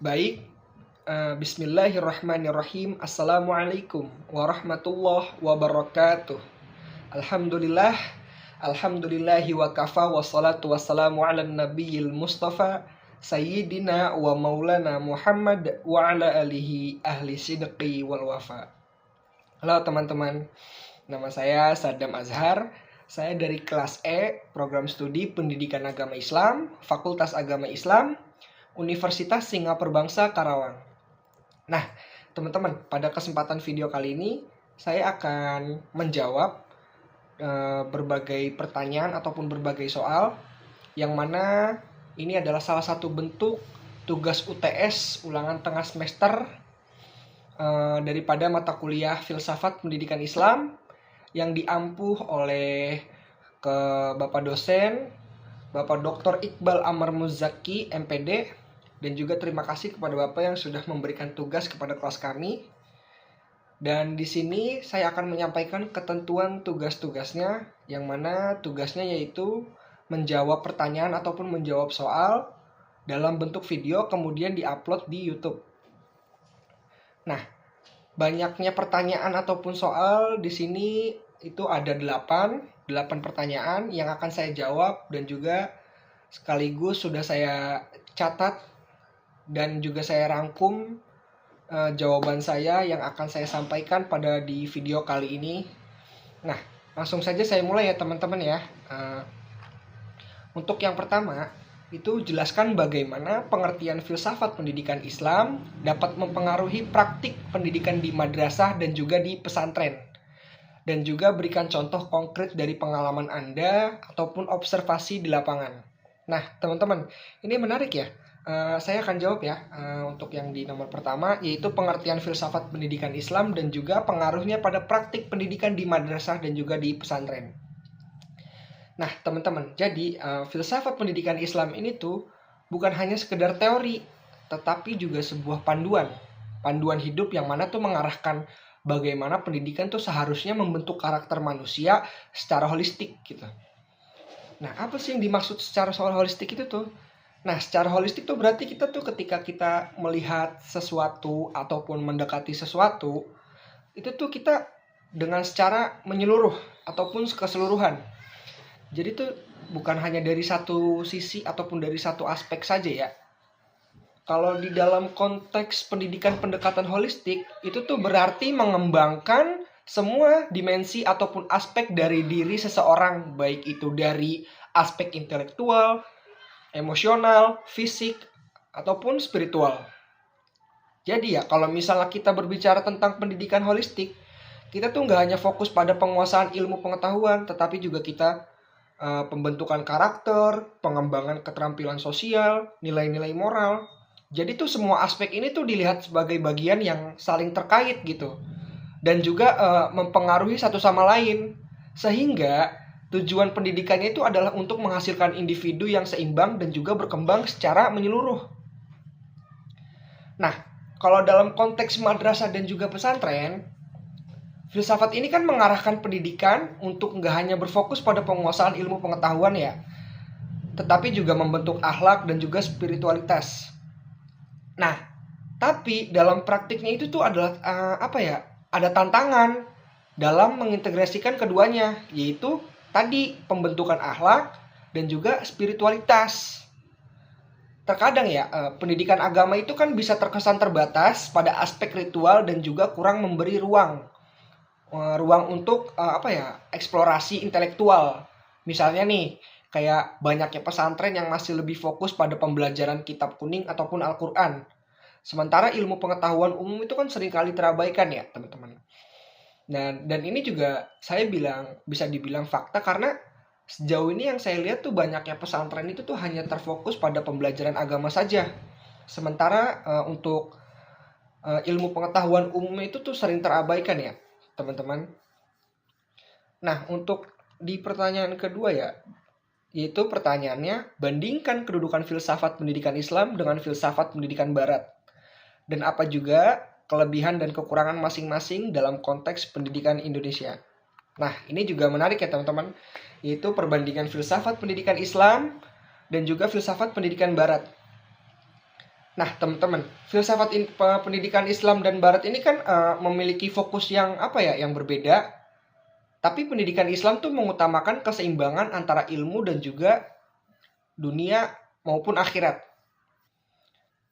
Baik, Bismillahirrahmanirrahim. Assalamualaikum warahmatullahi wabarakatuh. Alhamdulillah, alhamdulillahi wa kafa wassalatu wassalamu ala nabiyil mustafa Sayyidina wa maulana Muhammad wa ala alihi ahli sidqi wal wafa. Halo teman-teman, nama saya Saddam Azhar. Saya dari kelas E, program studi Pendidikan Agama Islam, Fakultas Agama Islam, Universitas Singapura Bangsa Karawang. Nah, teman-teman, pada kesempatan video kali ini saya akan menjawab berbagai pertanyaan ataupun berbagai soal yang mana ini adalah salah satu bentuk tugas UTS ulangan tengah semester daripada mata kuliah Filsafat Pendidikan Islam yang diampuh oleh Bapak dosen Bapak Dr. Iqbal Amar Muzaki, MPD, dan juga terima kasih kepada Bapak yang sudah memberikan tugas kepada kelas kami. Dan di sini saya akan menyampaikan ketentuan tugas-tugasnya, yang mana tugasnya yaitu menjawab pertanyaan ataupun menjawab soal dalam bentuk video kemudian diupload di YouTube. Nah, banyaknya pertanyaan ataupun soal di sini itu ada 8 pertanyaan yang akan saya jawab dan juga sekaligus sudah saya catat dan juga saya rangkum jawaban saya yang akan saya sampaikan pada di video kali ini. Nah, langsung saja saya mulai ya teman-teman ya. Untuk yang pertama, itu jelaskan bagaimana pengertian filsafat pendidikan Islam dapat mempengaruhi praktik pendidikan di madrasah dan juga di pesantren. Dan juga berikan contoh konkret dari pengalaman Anda ataupun observasi di lapangan. Nah, teman-teman, ini menarik ya. Saya akan jawab ya untuk yang di nomor pertama, yaitu pengertian filsafat pendidikan Islam dan juga pengaruhnya pada praktik pendidikan di madrasah dan juga di pesantren. Nah, teman-teman, jadi filsafat pendidikan Islam ini tuh bukan hanya sekedar teori, tetapi juga sebuah panduan hidup yang mana tuh mengarahkan bagaimana pendidikan tuh seharusnya membentuk karakter manusia secara holistik gitu. Nah, apa sih yang dimaksud secara soal holistik itu tuh? Nah, secara holistik tuh berarti kita tuh ketika kita melihat sesuatu ataupun mendekati sesuatu, itu tuh kita dengan secara menyeluruh ataupun keseluruhan. Jadi tuh bukan hanya dari satu sisi ataupun dari satu aspek saja ya. Kalau di dalam konteks pendidikan pendekatan holistik, itu tuh berarti mengembangkan semua dimensi ataupun aspek dari diri seseorang, baik itu dari aspek intelektual, emosional, fisik, ataupun spiritual. Jadi ya, kalau misalnya kita berbicara tentang pendidikan holistik, kita tuh nggak hanya fokus pada penguasaan ilmu pengetahuan, tetapi juga kita pembentukan karakter, pengembangan keterampilan sosial, nilai-nilai moral. Jadi tuh semua aspek ini tuh dilihat sebagai bagian yang saling terkait gitu. Dan juga mempengaruhi satu sama lain. Sehingga tujuan pendidikannya itu adalah untuk menghasilkan individu yang seimbang dan juga berkembang secara menyeluruh. Nah, kalau dalam konteks madrasah dan juga pesantren, filsafat ini kan mengarahkan pendidikan untuk nggak hanya berfokus pada penguasaan ilmu pengetahuan ya, tetapi juga membentuk akhlak dan juga spiritualitas. Nah, tapi dalam praktiknya itu tuh adalah ada tantangan dalam mengintegrasikan keduanya, yaitu tadi pembentukan akhlak dan juga spiritualitas. Terkadang ya, pendidikan agama itu kan bisa terkesan terbatas pada aspek ritual dan juga kurang memberi ruang untuk eksplorasi intelektual. Misalnya nih, kayak banyaknya pesantren yang masih lebih fokus pada pembelajaran kitab kuning ataupun Al-Quran. Sementara ilmu pengetahuan umum itu kan seringkali terabaikan ya teman-teman. Nah, dan ini juga saya bisa dibilang fakta karena sejauh ini yang saya lihat tuh banyaknya pesantren itu tuh hanya terfokus pada pembelajaran agama saja. Sementara untuk ilmu pengetahuan umum itu tuh sering terabaikan ya teman-teman. Nah, untuk di pertanyaan kedua ya, yaitu pertanyaannya, bandingkan kedudukan filsafat pendidikan Islam dengan filsafat pendidikan Barat. Dan apa juga kelebihan dan kekurangan masing-masing dalam konteks pendidikan Indonesia. Nah, ini juga menarik ya teman-teman, yaitu perbandingan filsafat pendidikan Islam dan juga filsafat pendidikan Barat. Nah, teman-teman, pendidikan Islam dan Barat ini kan memiliki fokus yang apa ya, yang berbeda. Tapi pendidikan Islam tuh mengutamakan keseimbangan antara ilmu dan juga dunia maupun akhirat.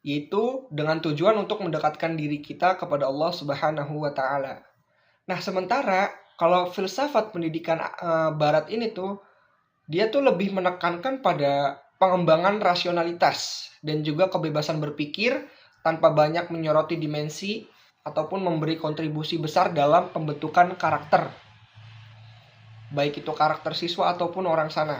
Yaitu dengan tujuan untuk mendekatkan diri kita kepada Allah Subhanahu wa taala. Nah, sementara kalau filsafat pendidikan Barat ini tuh dia tuh lebih menekankan pada pengembangan rasionalitas dan juga kebebasan berpikir tanpa banyak menyoroti dimensi ataupun memberi kontribusi besar dalam pembentukan karakter. Baik itu karakter siswa ataupun orang sana.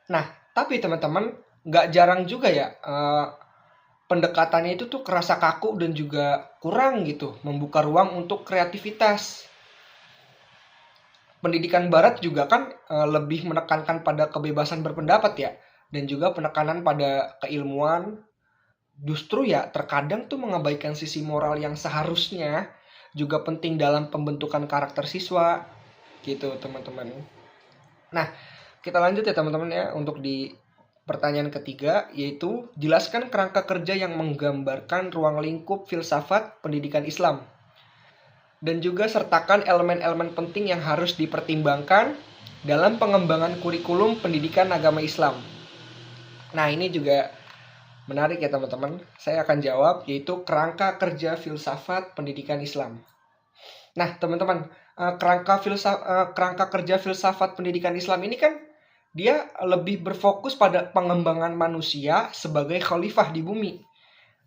Nah, tapi teman-teman, nggak jarang juga ya pendekatannya itu tuh kerasa kaku dan juga kurang gitu, membuka ruang untuk kreativitas. Pendidikan Barat juga kan lebih menekankan pada kebebasan berpendapat ya, dan juga penekanan pada keilmuan. Justru ya terkadang tuh mengabaikan sisi moral yang seharusnya juga penting dalam pembentukan karakter siswa gitu teman-teman. Nah, kita lanjut ya teman-teman ya untuk di pertanyaan ketiga, yaitu jelaskan kerangka kerja yang menggambarkan ruang lingkup filsafat pendidikan Islam. Dan juga sertakan elemen-elemen penting yang harus dipertimbangkan dalam pengembangan kurikulum pendidikan agama Islam. Nah, ini juga menarik ya teman-teman. Saya akan jawab, yaitu kerangka kerja filsafat pendidikan Islam. Nah, teman-teman, kerangka kerja filsafat pendidikan Islam ini kan dia lebih berfokus pada pengembangan manusia sebagai khalifah di bumi.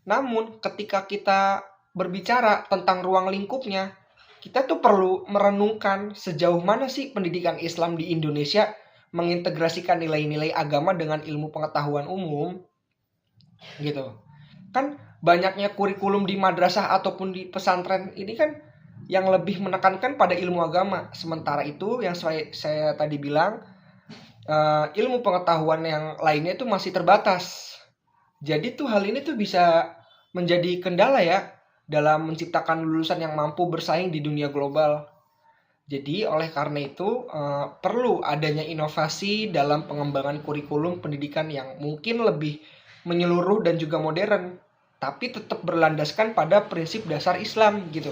Namun, ketika kita berbicara tentang ruang lingkupnya, kita tuh perlu merenungkan sejauh mana sih pendidikan Islam di Indonesia mengintegrasikan nilai-nilai agama dengan ilmu pengetahuan umum. Gitu. Kan banyaknya kurikulum di madrasah ataupun di pesantren ini kan yang lebih menekankan pada ilmu agama. Sementara itu yang saya tadi bilang, ilmu pengetahuan yang lainnya itu masih terbatas. Jadi tuh hal ini tuh bisa menjadi kendala ya dalam menciptakan lulusan yang mampu bersaing di dunia global. Jadi oleh karena itu perlu adanya inovasi dalam pengembangan kurikulum pendidikan yang mungkin lebih menyeluruh dan juga modern, tapi tetap berlandaskan pada prinsip dasar Islam gitu.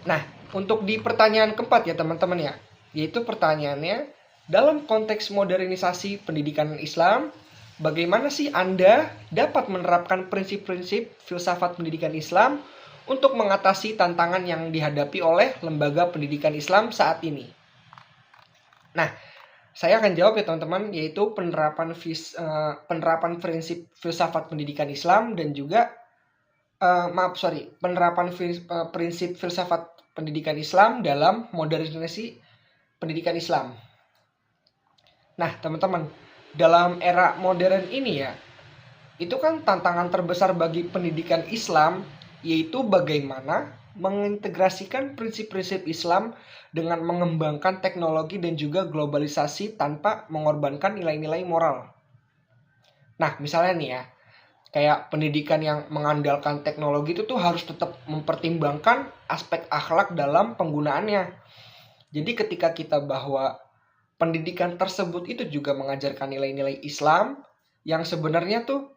Nah, untuk di pertanyaan keempat ya teman-teman ya, yaitu pertanyaannya, dalam konteks modernisasi pendidikan Islam, bagaimana sih Anda dapat menerapkan prinsip-prinsip filsafat pendidikan Islam untuk mengatasi tantangan yang dihadapi oleh lembaga pendidikan Islam saat ini? Nah, saya akan jawab ya teman-teman, yaitu penerapan prinsip filsafat pendidikan Islam dan juga penerapan prinsip filsafat pendidikan Islam dalam modernisasi pendidikan Islam. Nah, teman-teman, dalam era modern ini ya, itu kan tantangan terbesar bagi pendidikan Islam, yaitu bagaimana mengintegrasikan prinsip-prinsip Islam dengan mengembangkan teknologi dan juga globalisasi tanpa mengorbankan nilai-nilai moral. Nah, misalnya nih ya, kayak pendidikan yang mengandalkan teknologi itu tuh harus tetap mempertimbangkan aspek akhlak dalam penggunaannya. Jadi ketika kita bahwa pendidikan tersebut itu juga mengajarkan nilai-nilai Islam, yang sebenarnya tuh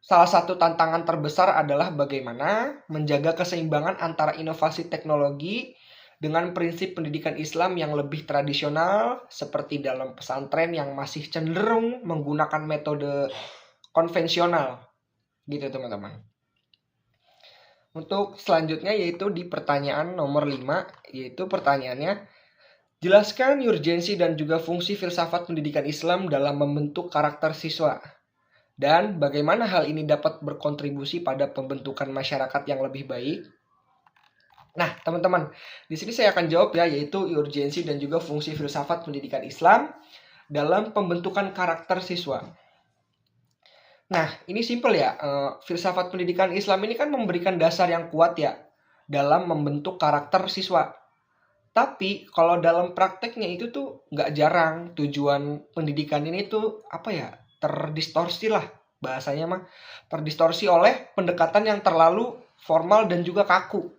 salah satu tantangan terbesar adalah bagaimana menjaga keseimbangan antara inovasi teknologi dengan prinsip pendidikan Islam yang lebih tradisional, seperti dalam pesantren yang masih cenderung menggunakan metode konvensional. Gitu teman-teman. Untuk selanjutnya yaitu di pertanyaan nomor 5, yaitu pertanyaannya, jelaskan urgensi dan juga fungsi filsafat pendidikan Islam dalam membentuk karakter siswa. Dan bagaimana hal ini dapat berkontribusi pada pembentukan masyarakat yang lebih baik? Nah, teman-teman, di sini saya akan jawab ya, yaitu urgensi dan juga fungsi filsafat pendidikan Islam dalam pembentukan karakter siswa. Nah, ini simpel ya. Filsafat pendidikan Islam ini kan memberikan dasar yang kuat ya dalam membentuk karakter siswa. Tapi kalau dalam prakteknya itu tuh nggak jarang tujuan pendidikan ini tuh terdistorsi lah bahasanya mah. Terdistorsi oleh pendekatan yang terlalu formal dan juga kaku.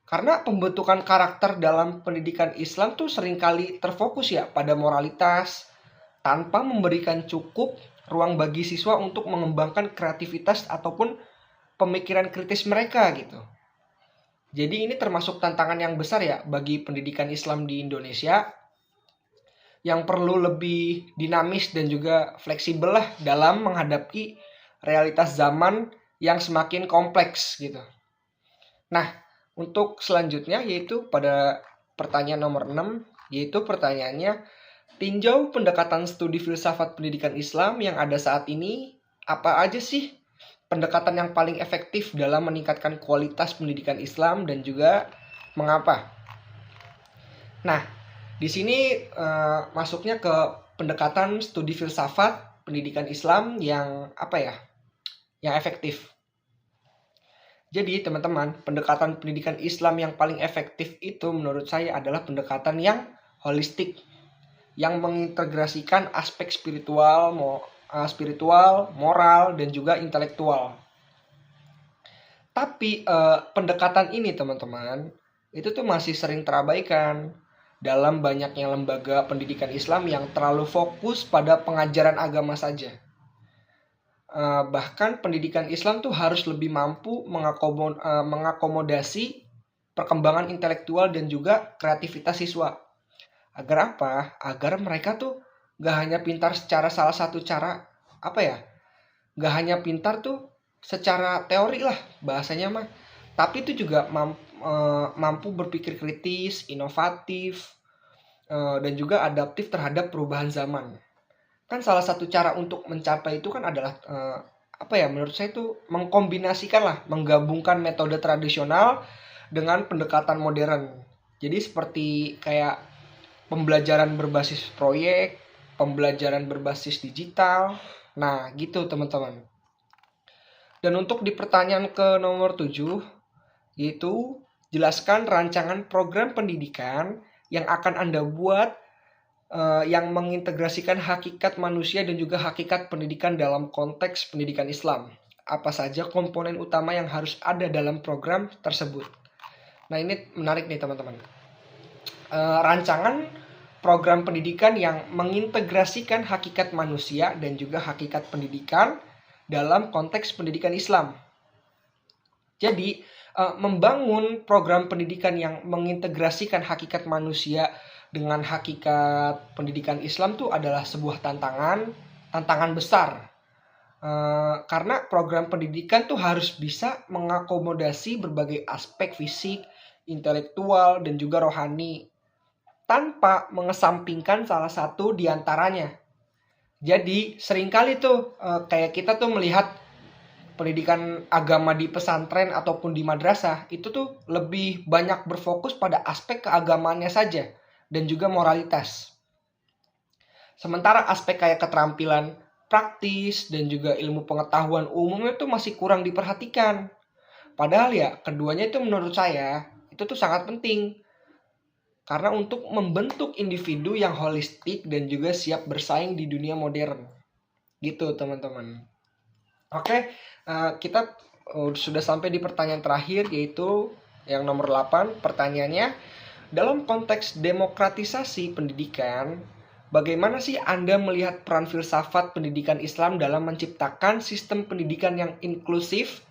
Karena pembentukan karakter dalam pendidikan Islam tuh seringkali terfokus ya pada moralitas tanpa memberikan cukup ruang bagi siswa untuk mengembangkan kreativitas ataupun pemikiran kritis mereka gitu. Jadi ini termasuk tantangan yang besar ya bagi pendidikan Islam di Indonesia, yang perlu lebih dinamis dan juga fleksibel lah dalam menghadapi realitas zaman yang semakin kompleks gitu. Nah, untuk selanjutnya yaitu pada pertanyaan nomor 6, yaitu pertanyaannya, tinjau pendekatan studi filsafat pendidikan Islam yang ada saat ini, apa aja sih pendekatan yang paling efektif dalam meningkatkan kualitas pendidikan Islam dan juga mengapa? Nah, di sini masuknya ke pendekatan studi filsafat pendidikan Islam yang yang efektif. Jadi teman-teman, pendekatan pendidikan Islam yang paling efektif itu menurut saya adalah pendekatan yang holistik, yang mengintegrasikan aspek spiritual, moral, dan juga intelektual. Tapi pendekatan ini teman-teman, itu tuh masih sering terabaikan dalam banyaknya lembaga pendidikan Islam yang terlalu fokus pada pengajaran agama saja. Bahkan pendidikan Islam tuh harus lebih mampu mengakomodasi perkembangan intelektual dan juga kreativitas siswa. Agar apa? Agar mereka tuh gak hanya pintar secara salah satu cara, gak hanya pintar tuh secara teori lah bahasanya mah, tapi itu juga mampu berpikir kritis, inovatif, dan juga adaptif terhadap perubahan zaman. Kan salah satu cara untuk mencapai itu kan adalah menurut saya itu mengkombinasikan lah, menggabungkan metode tradisional dengan pendekatan modern. Jadi seperti kayak pembelajaran berbasis proyek, pembelajaran berbasis digital. Nah, gitu teman-teman. Dan untuk di pertanyaan ke nomor 7, yaitu jelaskan rancangan program pendidikan yang akan Anda buat yang mengintegrasikan hakikat manusia dan juga hakikat pendidikan dalam konteks pendidikan Islam. Apa saja komponen utama yang harus ada dalam program tersebut? Nah, ini menarik nih teman-teman. Rancangan program pendidikan yang mengintegrasikan hakikat manusia dan juga hakikat pendidikan dalam konteks pendidikan Islam. Jadi, membangun program pendidikan yang mengintegrasikan hakikat manusia dengan hakikat pendidikan Islam itu adalah sebuah tantangan besar. Karena program pendidikan tuh harus bisa mengakomodasi berbagai aspek fisik, intelektual, dan juga rohani, tanpa mengesampingkan salah satu di antaranya. Jadi seringkali tuh kayak kita tuh melihat pendidikan agama di pesantren ataupun di madrasah itu tuh lebih banyak berfokus pada aspek keagamaannya saja dan juga moralitas. Sementara aspek kayak keterampilan praktis dan juga ilmu pengetahuan umumnya tuh masih kurang diperhatikan. Padahal ya keduanya itu menurut saya itu tuh sangat penting. Karena untuk membentuk individu yang holistik dan juga siap bersaing di dunia modern. Gitu teman-teman. Oke, kita sudah sampai di pertanyaan terakhir, yaitu yang nomor 8. Pertanyaannya, dalam konteks demokratisasi pendidikan, bagaimana sih Anda melihat peran filsafat pendidikan Islam dalam menciptakan sistem pendidikan yang inklusif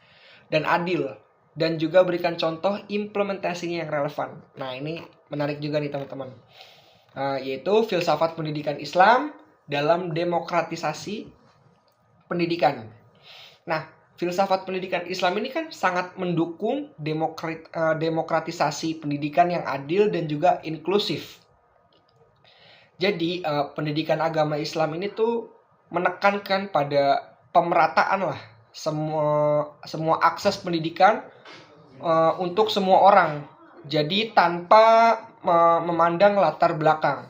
dan adil, dan juga berikan contoh implementasinya yang relevan? Nah, ini menarik juga nih teman-teman, yaitu filsafat pendidikan Islam dalam demokratisasi pendidikan. Nah, filsafat pendidikan Islam ini kan sangat mendukung demokratisasi pendidikan yang adil dan juga inklusif. Jadi pendidikan agama Islam ini tuh menekankan pada pemerataan lah semua akses pendidikan untuk semua orang. Jadi tanpa memandang latar belakang.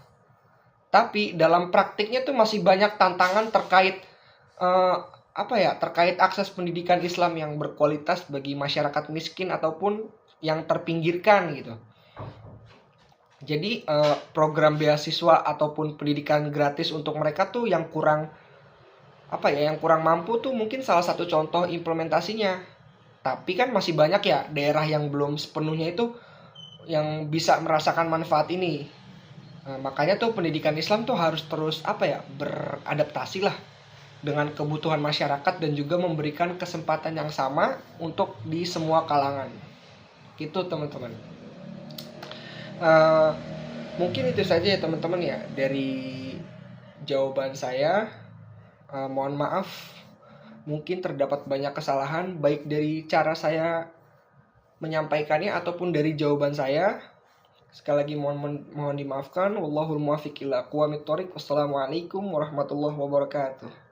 Tapi dalam praktiknya tuh masih banyak tantangan terkait terkait akses pendidikan Islam yang berkualitas bagi masyarakat miskin ataupun yang terpinggirkan gitu. Jadi program beasiswa ataupun pendidikan gratis untuk mereka tuh yang kurang mampu tuh mungkin salah satu contoh implementasinya. Tapi kan masih banyak ya daerah yang belum sepenuhnya itu yang bisa merasakan manfaat ini. Makanya tuh pendidikan Islam tuh harus terus beradaptasi lah dengan kebutuhan masyarakat dan juga memberikan kesempatan yang sama untuk di semua kalangan. Gitu teman-teman. Mungkin itu saja ya teman-teman ya dari jawaban saya. Mohon maaf mungkin terdapat banyak kesalahan baik dari cara saya menyampaikannya ataupun dari jawaban saya. Sekali lagi mohon dimaafkan. Wallahul muwaffiq ila aqwamit thoriq. Wassalamualaikum warahmatullahi wabarakatuh.